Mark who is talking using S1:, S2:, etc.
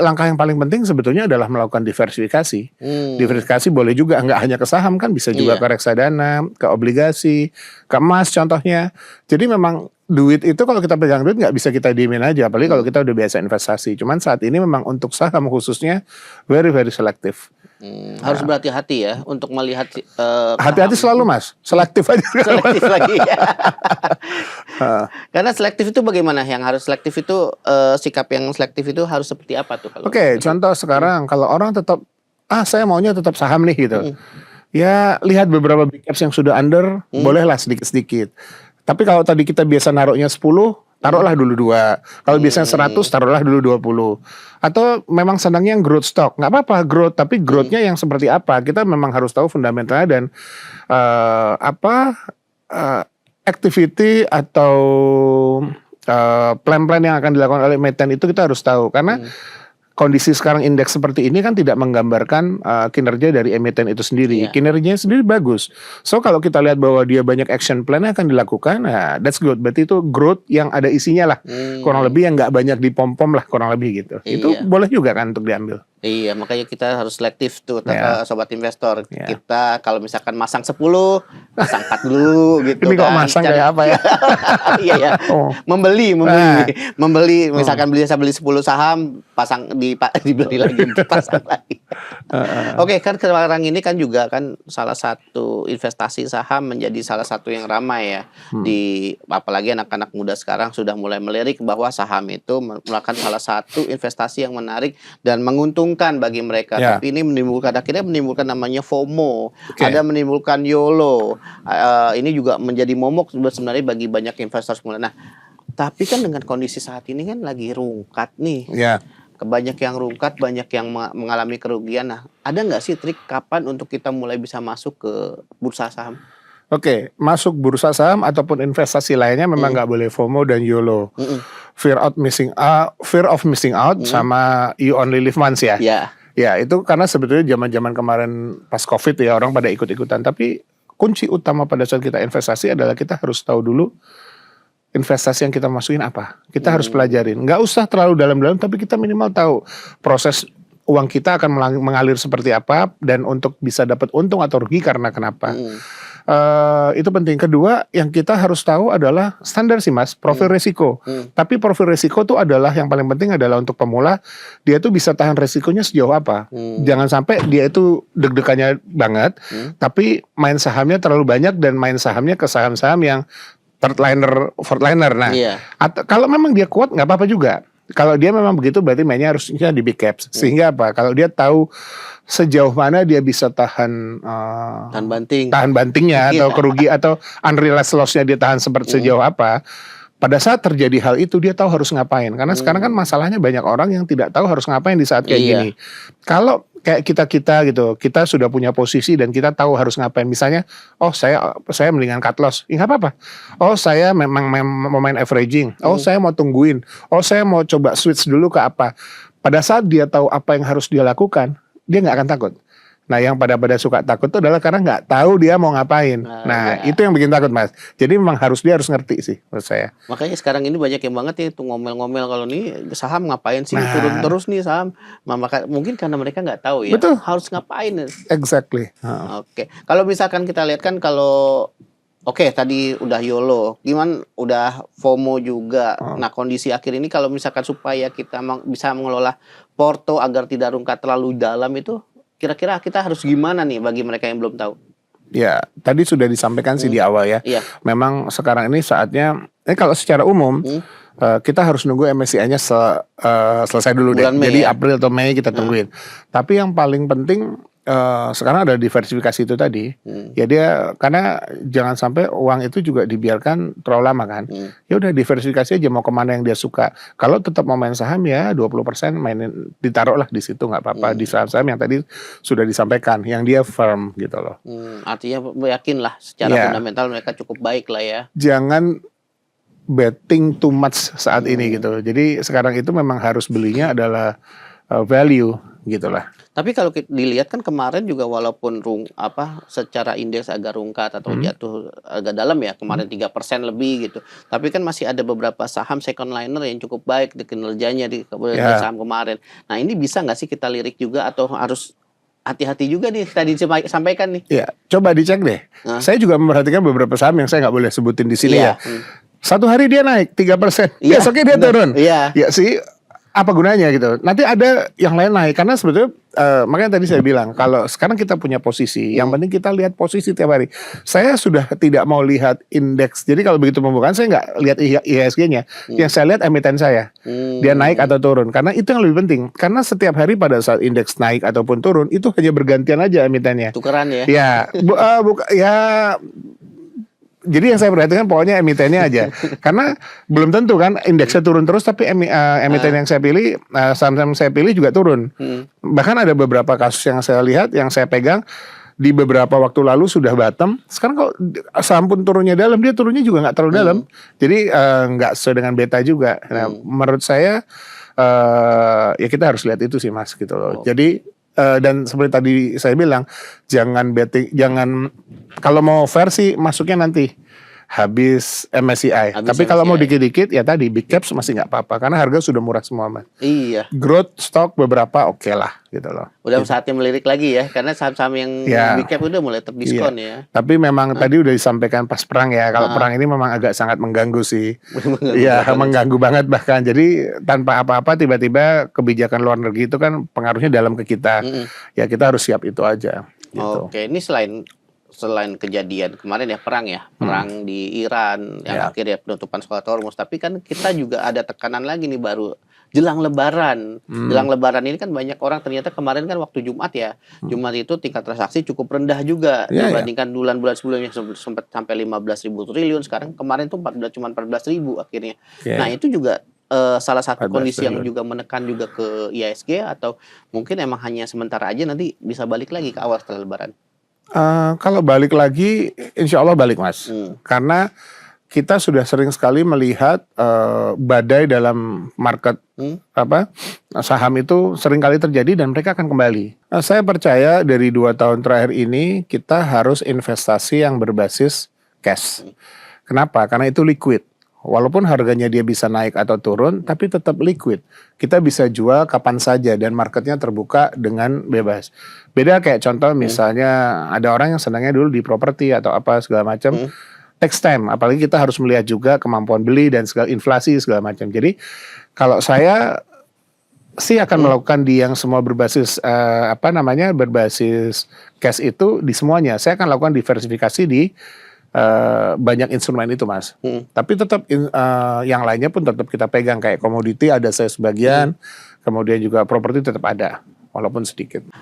S1: langkah yang paling penting sebetulnya adalah melakukan diversifikasi. Diversifikasi boleh juga nggak hanya ke saham kan, bisa juga ke reksadana, ke obligasi, ke emas contohnya. Jadi memang duit itu kalau kita pegang duit nggak bisa kita diemin aja, apalagi kalau kita udah biasa investasi. Cuman saat ini memang untuk saham khususnya very very selektif.
S2: Harus berhati-hati ya untuk melihat
S1: hati-hati selalu Mas, selektif aja.
S2: Selektif lagi ya. Karena selektif itu bagaimana? Yang harus selektif itu sikap yang selektif itu harus seperti apa tuh?
S1: Oke, contoh sekarang kalau orang tetap saya maunya tetap saham nih gitu. Ya lihat beberapa big caps yang sudah under, bolehlah sedikit-sedikit. Tapi kalau tadi kita biasa naruhnya 10, taruhlah dulu 2. Kalau biasanya 100, taruhlah dulu 20. Atau memang senangnya yang growth stock, nggak apa-apa growth, tapi growthnya yang seperti apa? Kita memang harus tahu fundamentalnya dan activity atau plan-plan yang akan dilakukan oleh emiten itu kita harus tahu karena kondisi sekarang indeks seperti ini kan tidak menggambarkan kinerja dari emiten itu sendiri. Kinerjanya sendiri bagus. So kalau kita lihat bahwa dia banyak action plan yang akan dilakukan, that's good. Berarti itu growth yang ada isinya lah. Kurang lebih yang nggak banyak dipom-pom lah kurang lebih gitu. Itu boleh juga kan untuk diambil.
S2: Iya, makanya kita harus selektif tuh sobat investor. Kita kalau misalkan masang 10, masang 4 dulu gitu.
S1: Ini kok masang kayak apa ya?
S2: Iya ya. Membeli. Misalkan bisa beli 10 saham, pasang dibeli lagi, pasang lagi. Oke, kan sekarang ini kan juga kan salah satu investasi saham menjadi salah satu yang ramai ya. Apalagi anak-anak muda sekarang sudah mulai melirik bahwa saham itu merupakan salah satu investasi yang menarik dan menguntungkan bagi mereka, tapi ini akhirnya menimbulkan namanya FOMO, ada menimbulkan YOLO, ini juga menjadi momok sebenarnya bagi banyak investor semula. Nah, tapi kan dengan kondisi saat ini kan lagi rungkat nih, banyak yang rungkat, banyak yang mengalami kerugian. Nah, ada nggak sih trik kapan untuk kita mulai bisa masuk ke bursa saham?
S1: Oke, masuk bursa saham ataupun investasi lainnya memang nggak boleh FOMO dan YOLO. Fear of missing out sama you only live once ya. Ya, itu karena sebetulnya zaman-zaman kemarin pas Covid ya orang pada ikut-ikutan. Tapi kunci utama pada saat kita investasi adalah kita harus tahu dulu investasi yang kita masukin apa. Kita harus pelajarin. Nggak usah terlalu dalam-dalam, tapi kita minimal tahu proses uang kita akan mengalir seperti apa dan untuk bisa dapat untung atau rugi karena kenapa. Itu penting. Kedua yang kita harus tahu adalah standar sih Mas, profil resiko. Tapi profil resiko tuh adalah yang paling penting adalah untuk pemula dia tuh bisa tahan resikonya sejauh apa. Jangan sampai dia itu deg-degannya banget, tapi main sahamnya terlalu banyak dan main sahamnya ke saham-saham yang third liner, fourth liner. Nah, kalau memang dia kuat nggak apa-apa juga. Kalau dia memang begitu berarti mainnya harusnya di big caps. Sehingga apa? Kalau dia tahu sejauh mana dia bisa tahan bantingnya atau kerugi atau unrealized loss-nya dia tahan sejauh apa. Pada saat terjadi hal itu dia tahu harus ngapain. Karena sekarang kan masalahnya banyak orang yang tidak tahu harus ngapain di saat kayak gini. Kalau kayak kita gitu, kita sudah punya posisi dan kita tahu harus ngapain. Misalnya, saya mendingan cut loss, nggak apa-apa. Saya memang mau main averaging. Saya mau tungguin. Saya mau coba switch dulu ke apa. Pada saat dia tahu apa yang harus dia lakukan, dia nggak akan takut. Nah, yang pada suka takut itu adalah karena nggak tahu dia mau ngapain. Itu yang bikin takut Mas. Jadi memang dia harus ngerti sih menurut saya.
S2: Makanya sekarang ini banyak yang banget ya tuh ngomel-ngomel kalau nih saham ngapain sih turun terus nih saham. Mungkin karena mereka nggak tahu ya.
S1: Betul.
S2: Harus ngapain.
S1: Exactly.
S2: Oke. Kalau misalkan kita lihat kan kalau tadi udah YOLO, gimana udah FOMO juga. Nah, kondisi akhir ini kalau misalkan supaya kita bisa mengelola porto agar tidak rungkat terlalu dalam itu kira-kira kita harus gimana nih bagi mereka yang belum tahu?
S1: Ya, tadi sudah disampaikan sih di awal ya. Memang sekarang ini saatnya, kalau secara umum kita harus nunggu MSCI-nya selesai dulu deh. Jadi April atau Mei kita tungguin. Tapi yang paling penting sekarang ada diversifikasi itu tadi. Ya dia karena jangan sampai uang itu juga dibiarkan terlalu lama kan. Ya udah diversifikasi aja mau kemana yang dia suka. Kalau tetap mau main saham ya 20% mainin ditaruhlah di situ nggak apa-apa di saham-saham yang tadi sudah disampaikan yang dia firm gitu loh.
S2: Artinya yakin lah secara fundamental mereka cukup baik lah ya.
S1: Jangan betting too much saat ini gitu. Jadi sekarang itu memang harus belinya adalah value. gitulah.
S2: Tapi kalau dilihat kan kemarin juga walaupun secara indeks agak rungkat atau jatuh agak dalam ya, kemarin 3% lebih gitu. Tapi kan masih ada beberapa saham second liner yang cukup baik di kinerjanya di saham kemarin. Nah, ini bisa nggak sih kita lirik juga atau harus hati-hati juga nih tadi disampaikan nih?
S1: Ya, coba dicek deh. Saya juga memperhatikan beberapa saham yang saya nggak boleh sebutin di sini ya. Satu hari dia naik 3%, besoknya dia turun. Ya sih, apa gunanya gitu. Nanti ada yang lain naik karena sebetulnya makanya tadi saya bilang kalau sekarang kita punya posisi, yang penting kita lihat posisi tiap hari. Saya sudah tidak mau lihat indeks. Jadi kalau begitu pembukaan saya nggak lihat IHSG-nya. Yang saya lihat emiten saya. Dia naik atau turun karena itu yang lebih penting. Karena setiap hari pada saat indeks naik ataupun turun itu hanya bergantian aja emitennya.
S2: Tukeran ya.
S1: Ya, jadi yang saya perhatikan pokoknya emitennya aja. Karena belum tentu kan indeksnya turun terus tapi emiten yang saya pilih, saham-saham saya pilih juga turun. Bahkan ada beberapa kasus yang saya lihat, yang saya pegang di beberapa waktu lalu sudah bottom. Sekarang kalau saham pun turunnya dalam, dia turunnya juga nggak terlalu dalam. Jadi nggak sesuai dengan beta juga. Nah, menurut saya ya kita harus lihat itu sih Mas gitu loh. Jadi dan seperti tadi saya bilang, jangan betting, jangan kalau mau versi masuknya nanti habis MSCI. Tapi kalau mau dikit-dikit ya tadi big caps masih nggak apa-apa karena harga sudah murah semua Mas.
S2: Iya.
S1: Growth stock beberapa oke lah gitu loh.
S2: Udah saatnya melirik lagi ya karena saham-saham yang big cap udah mulai terdiskon ya.
S1: Tapi memang tadi udah disampaikan pas perang ya. Kalau perang ini memang agak sangat mengganggu sih. Iya, mengganggu banget bahkan. Jadi tanpa apa-apa tiba-tiba kebijakan luar negeri itu kan pengaruhnya dalam ke kita. Ya kita harus siap itu aja. Gitu.
S2: Oke, ini selain kejadian kemarin ya perang di Iran yang akhirnya penutupan Strait of Hormuz, tapi kan kita juga ada tekanan lagi nih baru jelang Lebaran. Jelang Lebaran ini kan banyak orang ternyata kemarin kan waktu Jumat ya, Jumat itu tingkat transaksi cukup rendah juga dibandingkan bulan-bulan sebelumnya sempat sampai 15.000 triliun, sekarang kemarin tuh cuma 14.000 akhirnya. Nah itu juga salah satu kondisi yang juga menekan juga ke IHSG atau mungkin emang hanya sementara aja nanti bisa balik lagi ke awal setelah Lebaran.
S1: Kalau balik lagi, insya Allah balik Mas. Karena kita sudah sering sekali melihat badai dalam market saham itu sering kali terjadi dan mereka akan kembali. Saya percaya dari 2 tahun terakhir ini kita harus investasi yang berbasis cash. Kenapa? Karena itu liquid. Walaupun harganya dia bisa naik atau turun, tapi tetap liquid. Kita bisa jual kapan saja dan marketnya terbuka dengan bebas. Beda kayak contoh misalnya ada orang yang senangnya dulu di properti atau apa segala macam. Takes time, apalagi kita harus melihat juga kemampuan beli dan segala inflasi segala macam. Jadi kalau saya sih akan melakukan di yang semua berbasis berbasis cash itu di semuanya. Saya akan lakukan diversifikasi di banyak instrumen itu Mas. Tapi tetap yang lainnya pun tetap kita pegang kayak komoditi ada saya sebagian, kemudian juga properti tetap ada walaupun sedikit.